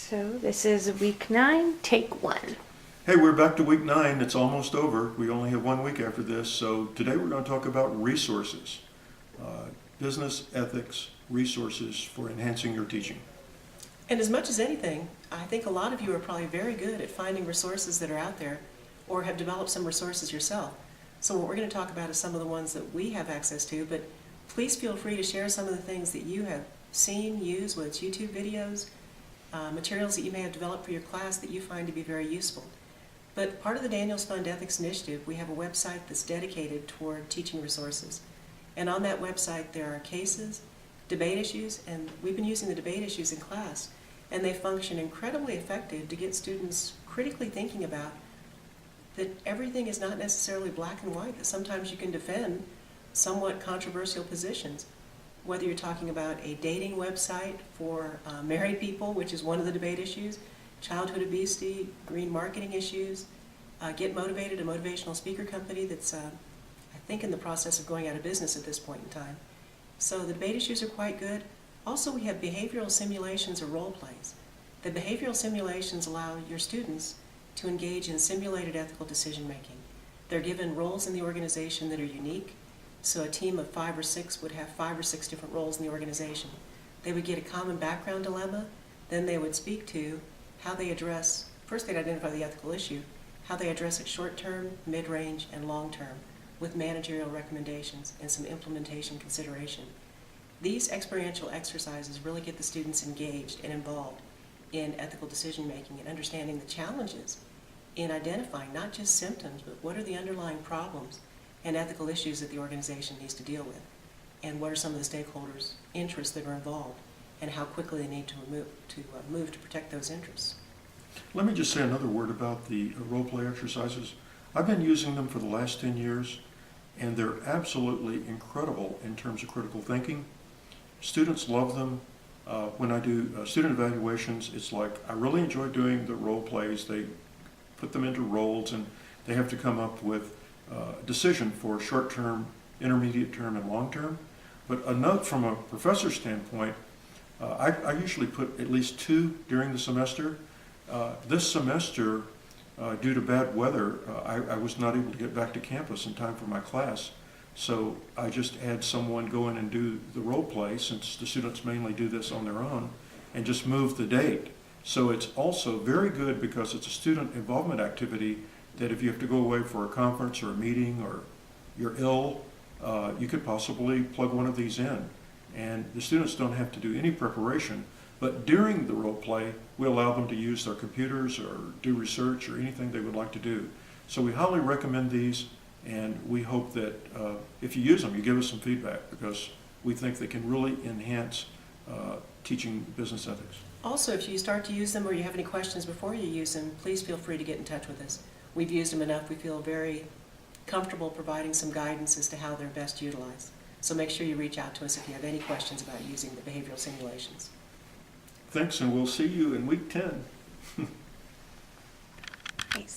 So this is week 9, take 1. Hey, we're back to week 9. It's almost over. We only have 1 week after this. So today we're going to talk about resources, business ethics resources for enhancing your teaching. And as much as anything, I think a lot of you are probably very good at finding resources that are out there or have developed some resources yourself. So what we're going to talk about is some of the ones that we have access to, but please feel free to share some of the things that you have seen, used, whether it's YouTube videos, materials that you may have developed for your class that you find to be very useful. But part of the Daniels Fund Ethics Initiative, we have a website that's dedicated toward teaching resources. And on that website there are cases, debate issues, and we've been using the debate issues in class, and they function incredibly effective to get students critically thinking about that everything is not necessarily black and white, that sometimes you can defend somewhat controversial positions. Whether you're talking about a dating website for married people, which is one of the debate issues, childhood obesity, green marketing issues, Get Motivated, a motivational speaker company that's, I think, in the process of going out of business at this point in time. So the debate issues are quite good. Also, we have behavioral simulations or role plays. The behavioral simulations allow your students to engage in simulated ethical decision making. They're given roles in the organization that are unique. So a team of 5 or 6 would have 5 or 6 different roles in the organization. They would get a common background dilemma, then they would speak to how they address, first they'd identify the ethical issue, how they address it short-term, mid-range, and long-term, with managerial recommendations and some implementation consideration. These experiential exercises really get the students engaged and involved in ethical decision-making and understanding the challenges in identifying not just symptoms, but what are the underlying problems and ethical issues that the organization needs to deal with, and what are some of the stakeholders' interests that are involved, and how quickly they need to move to protect those interests. Let me just say another word about the role play exercises. I've been using them for the last 10 years, and they're absolutely incredible in terms of critical thinking. Students love them. When I do student evaluations, it's like I really enjoy doing the role plays. They put them into roles, and they have to come up with a decision for short-term, intermediate term, and long-term. But a note from a professor's standpoint, I usually put at least 2 during the semester. This semester, due to bad weather, I was not able to get back to campus in time for my class. So I just had someone go in and do the role play, since the students mainly do this on their own, and just move the date. So it's also very good because it's a student involvement activity that if you have to go away for a conference or a meeting or you're ill, you could possibly plug one of these in. And the students don't have to do any preparation, but during the role play, we allow them to use their computers or do research or anything they would like to do. So we highly recommend these, and we hope that if you use them, you give us some feedback, because we think they can really enhance teaching business ethics. Also, if you start to use them or you have any questions before you use them, please feel free to get in touch with us. We've used them enough. We feel very comfortable providing some guidance as to how they're best utilized. So make sure you reach out to us if you have any questions about using the behavioral simulations. Thanks, and we'll see you in week 10. Nice.